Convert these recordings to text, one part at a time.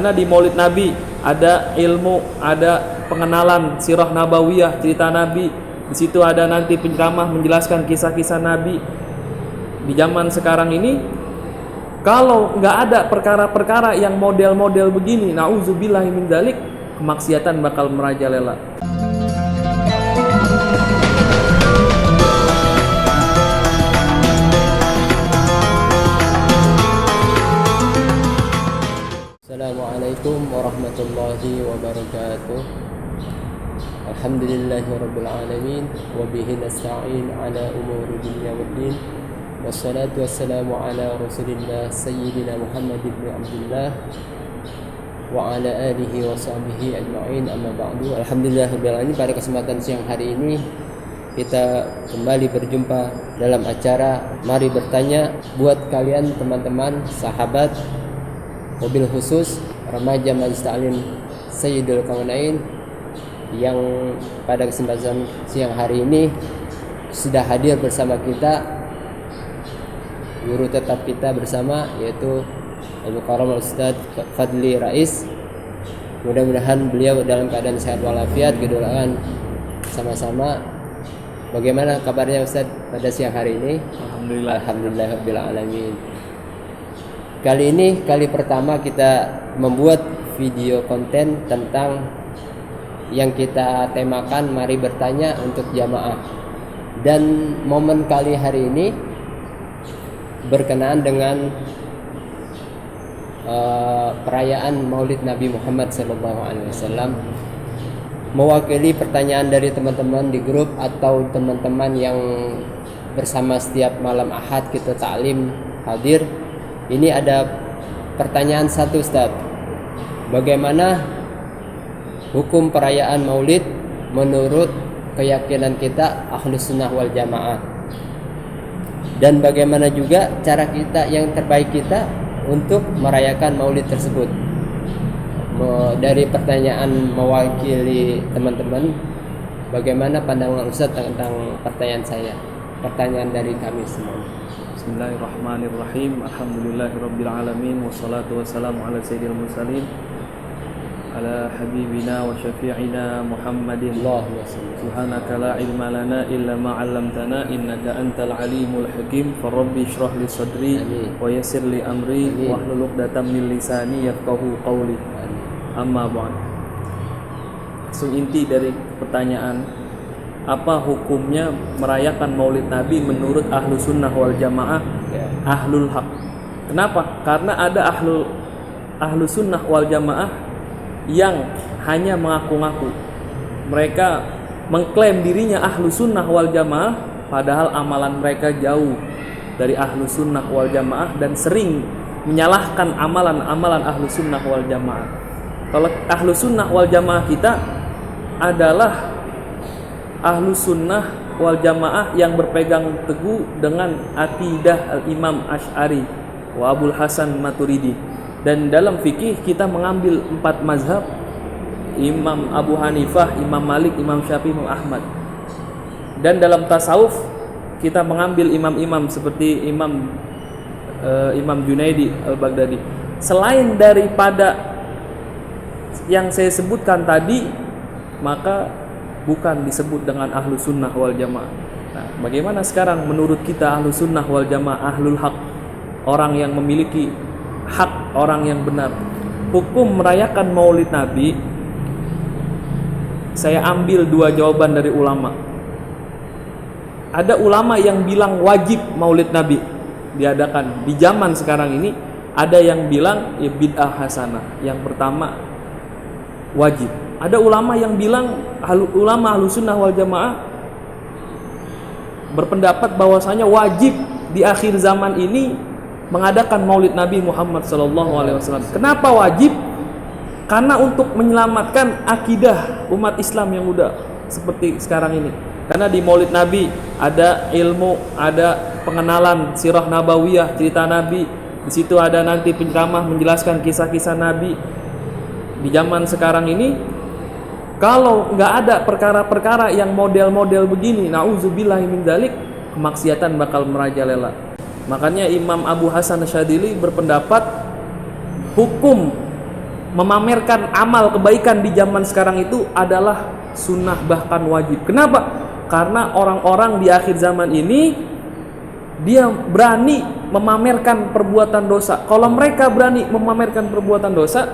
Karena di Maulid Nabi ada ilmu, ada pengenalan sirah nabawiyah, cerita Nabi. Di situ ada nanti penceramah menjelaskan kisah-kisah Nabi. Di zaman sekarang ini, kalau nggak ada perkara-perkara yang model-model begini, na'udzubillahi min dzalik, kemaksiatan bakal merajalela. Assalamualaikum warahmatullahi wabarakatuh. Alhamdulillahirabbil alamin wa bihi nasta'in ala umuri dunya waddin. Wassalatu wassalamu ala Rasulillah sayyidina Muhammad ibn Abdullah wa ala alihi wa sahbihi ajma'in, amma ba'du. Alhamdulillahirabbil alamin. Pada kesempatan siang hari ini kita kembali berjumpa dalam acara Mari Bertanya. Buat kalian teman-teman, sahabat, mobil khusus remaja Majelis Ta'lim Sayyidul Kaunain yang pada kesempatan siang hari ini sudah hadir bersama kita, guru tetap kita bersama, yaitu Al-Mukarram Ustaz Fadli Rais. Mudah-mudahan beliau dalam keadaan sehat walafiat. Kita doakan sama-sama. Bagaimana kabarnya Ustaz pada siang hari ini? Alhamdulillahirabbil alamin. Kali ini kali pertama kita membuat video konten tentang yang kita temakan Mari Bertanya untuk Jamaah. Dan momen kali hari ini berkenaan dengan perayaan Maulid Nabi Muhammad SAW. Mewakili pertanyaan dari teman-teman di grup atau teman-teman yang bersama setiap malam Ahad kita taklim hadir. Ini ada pertanyaan satu, Ustaz. Bagaimana hukum perayaan Maulid menurut keyakinan kita Ahlus Sunnah wal Jamaah? Dan bagaimana juga cara kita yang terbaik kita untuk merayakan Maulid tersebut? Dari pertanyaan mewakili teman-teman, bagaimana pandangan Ustaz tentang pertanyaan saya? Pertanyaan dari kami semua. Bismillahirrahmanirrahim. Alhamdulillahirabbil alamin wassalatu wassalamu ala sayyidil mursalin ala habibina wa syafi'ina Muhammadin. Subhanaka la ilma lana illa ma 'allamtana innaka antal alimul hakim. Farabbi shrah li sadri wa yassir li amri wahlul 'uqdatam min lisani yafqahu qawli. Amma ba'd. So, inti dari pertanyaan, apa hukumnya merayakan Maulid Nabi menurut Ahlu Sunnah wal Jamaah, Ahlul Haq? Kenapa? Karena ada Ahlu Sunnah wal Jamaah yang hanya mengaku-ngaku. Mereka mengklaim dirinya Ahlu Sunnah wal Jamaah, padahal amalan mereka jauh dari Ahlu Sunnah wal Jamaah dan sering menyalahkan amalan-amalan Ahlu Sunnah wal Jamaah. Kalau Ahlu Sunnah wal Jamaah kita adalah Ahlu Sunnah wal Jamaah yang berpegang teguh dengan akidah Al-Imam Asy'ari wa Abul Hasan Maturidi. Dan dalam fikih kita mengambil 4 mazhab, Imam Abu Hanifah, Imam Malik, Imam Syafi'i, Imam Ahmad. Dan dalam tasawuf kita mengambil imam-imam seperti Imam Junaidi Al-Baghdadi. Selain daripada yang saya sebutkan tadi, maka bukan disebut dengan Ahlu Sunnah wal Jamaah. Nah, bagaimana sekarang menurut kita Ahlu Sunnah wal Jamaah, Ahlul Haq, orang yang memiliki hak, orang yang benar? Hukum merayakan Maulid Nabi, saya ambil 2 jawaban dari ulama. Ada ulama yang bilang wajib Maulid Nabi diadakan di zaman sekarang ini. Ada yang bilang ya bid'ah hasanah. Yang pertama wajib. Ada ulama yang bilang, ulama Ahlu Sunnah wal Jamaah berpendapat bahwasanya wajib di akhir zaman ini mengadakan Maulid Nabi Muhammad SAW. Kenapa wajib? Karena untuk menyelamatkan akidah umat Islam yang udah seperti sekarang ini. Karena di Maulid Nabi ada ilmu, ada pengenalan sirah nabawiyah, cerita Nabi. Di situ ada nanti penceramah menjelaskan kisah-kisah Nabi. Di zaman sekarang ini, kalau nggak ada perkara-perkara yang model-model begini, na'udzubillahi min dzalik, kemaksiatan bakal merajalela. Makanya Imam Abu Hasan Asy'adili berpendapat hukum memamerkan amal kebaikan di zaman sekarang itu adalah sunnah bahkan wajib. Kenapa? Karena orang-orang di akhir zaman ini dia berani memamerkan perbuatan dosa. Kalau mereka berani memamerkan perbuatan dosa,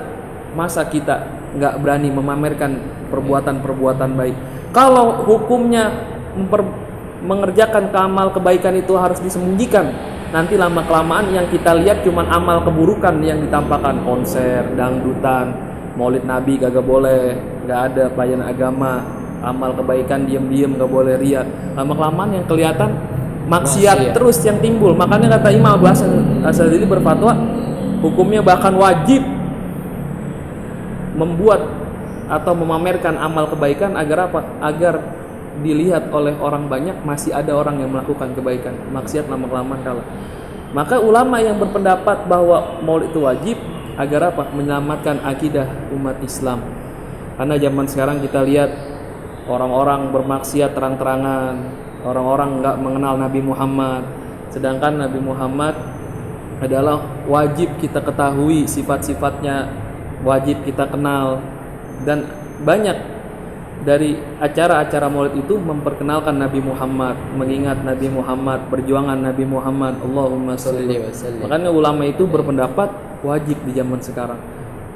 masa kita nggak berani memamerkan perbuatan-perbuatan baik? Kalau hukumnya mengerjakan amal kebaikan itu harus disembunyikan, nanti lama-kelamaan yang kita lihat cuma amal keburukan yang ditampakkan. Konser, dangdutan, maulid nabi kagak boleh, nggak ada pelayanan agama. Amal kebaikan diam-diam, nggak boleh riya. Lama-kelamaan yang kelihatan maksiat terus yang timbul. Makanya kata Imam Abu Hasan Asyadzili berfatwa, hukumnya bahkan wajib membuat atau memamerkan amal kebaikan agar apa? Agar dilihat oleh orang banyak masih ada orang yang melakukan kebaikan. Maksiat lama-kelamaan kalah. Maka ulama yang berpendapat bahwa maulid itu wajib agar apa? Menyelamatkan akidah umat Islam. Karena zaman sekarang kita lihat orang-orang bermaksiat terang-terangan, orang-orang enggak mengenal Nabi Muhammad. Sedangkan Nabi Muhammad adalah wajib kita ketahui sifat-sifatnya, wajib kita kenal. Dan banyak dari acara-acara maulid itu memperkenalkan Nabi Muhammad, mengingat Nabi Muhammad, perjuangan Nabi Muhammad. Allahumma sholli wa sallim. Makanya ulama itu berpendapat wajib di zaman sekarang.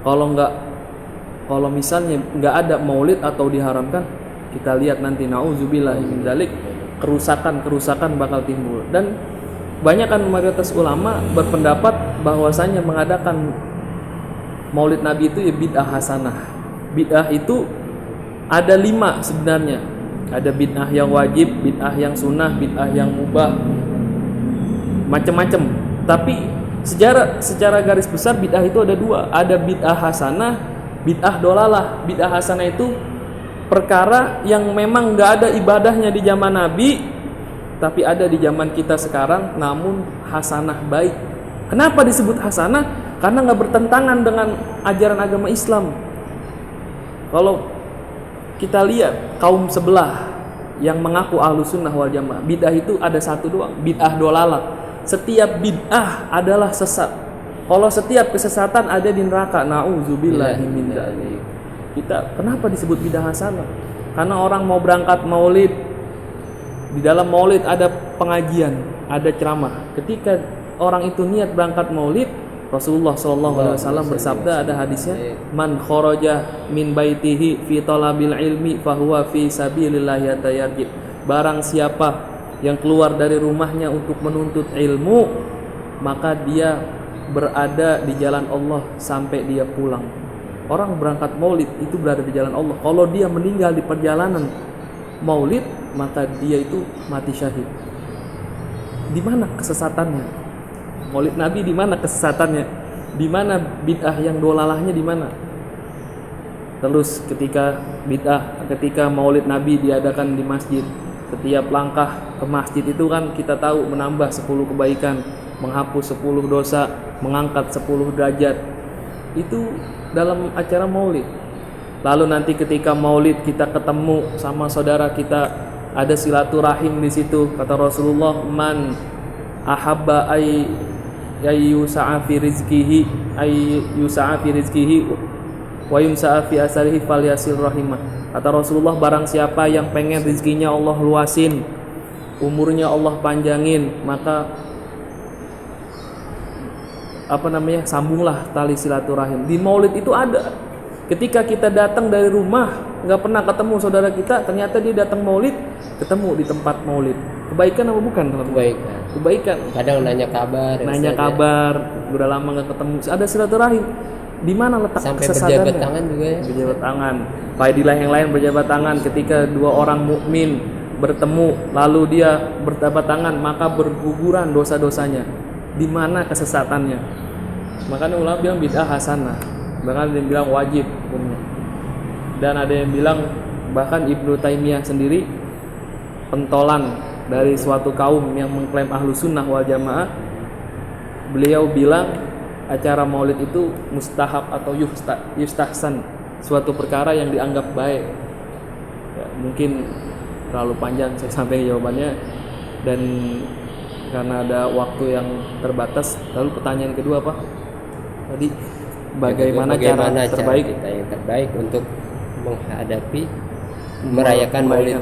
Kalau misalnya nggak ada maulid atau diharamkan, kita lihat nanti nauzubillah min dzalik, kerusakan bakal timbul. Dan banyak kan mayoritas ulama berpendapat bahwasanya mengadakan maulid Nabi itu ya bid'ah hasanah. Bid'ah itu ada 5 sebenarnya. Ada bid'ah yang wajib, bid'ah yang sunnah, bid'ah yang mubah, macam-macam. Tapi secara garis besar bid'ah itu ada 2. Ada bid'ah hasanah, bid'ah dolalah. Bid'ah hasanah itu perkara yang memang nggak ada ibadahnya di zaman Nabi, tapi ada di zaman kita sekarang, namun hasanah baik. Kenapa disebut hasanah? Karena nggak bertentangan dengan ajaran agama Islam. Kalau kita lihat kaum sebelah yang mengaku ahlu sunnah wal jamaah, bid'ah itu ada satu doang, bid'ah dolalah. Setiap bid'ah adalah sesat. Kalau setiap kesesatan ada di neraka, nauzubillahi min dzalik. Kita kenapa disebut bid'ah hasanah? Karena orang mau berangkat maulid, di dalam maulid ada pengajian, ada ceramah. Ketika orang itu niat berangkat maulid, Rasulullah SAW bersabda, ada hadisnya, man kharaja min baitihi fi talabil ilmi fahuwa fi sabilillah yatayarjid. Barang siapa yang keluar dari rumahnya untuk menuntut ilmu, maka dia berada di jalan Allah sampai dia pulang. Orang berangkat maulid itu berada di jalan Allah. Kalau dia meninggal di perjalanan maulid, maka dia itu mati syahid. Di mana kesesatannya? Maulid Nabi di mana kesesatannya? Di mana bid'ah yang dolalahnya di mana? Terus ketika maulid Nabi diadakan di masjid, setiap langkah ke masjid itu kan kita tahu menambah 10 kebaikan, menghapus 10 dosa, mengangkat 10 derajat. Itu dalam acara maulid. Lalu nanti ketika maulid kita ketemu sama saudara kita, ada silaturahim di situ. Kata Rasulullah, man ahabba yusa'a fi rizqihi wa yumsa'a fi asarihi falyasil rahimah. Kata Rasulullah, barang siapa yang pengen rezekinya Allah luasin, umurnya Allah panjangin, maka sambunglah tali silaturahim. Di maulid itu ada. Ketika kita datang dari rumah nggak pernah ketemu saudara kita, ternyata dia datang maulid, ketemu di tempat maulid. Kebaikan apa bukan? Kebaikan. Kadang nanya kabar, udah lama nggak ketemu. Ada silaturahim. Di mana letak sampai kesesatannya? Berjabat tangan juga ya. Berjabat tangan. Fadilah yang lain berjabat tangan. Ketika 2 orang mukmin bertemu, lalu dia berjabat tangan, maka berguguran dosa-dosanya. Di mana kesesatannya? Makanya ulama bilang bid'ah hasanah. Bahkan ada yang bilang wajib hukumnya. Dan ada yang bilang, bahkan Ibnu Taimiyah sendiri, pentolan dari suatu kaum yang mengklaim ahlu sunnah wal jamaah, beliau bilang acara maulid itu mustahab atau yustahsan, suatu perkara yang dianggap baik. Ya, mungkin terlalu panjang saya sampaikan jawabannya, dan karena ada waktu yang terbatas. Lalu pertanyaan kedua apa tadi? bagaimana cara terbaik kita yang terbaik untuk menghadapi merayakan Maulid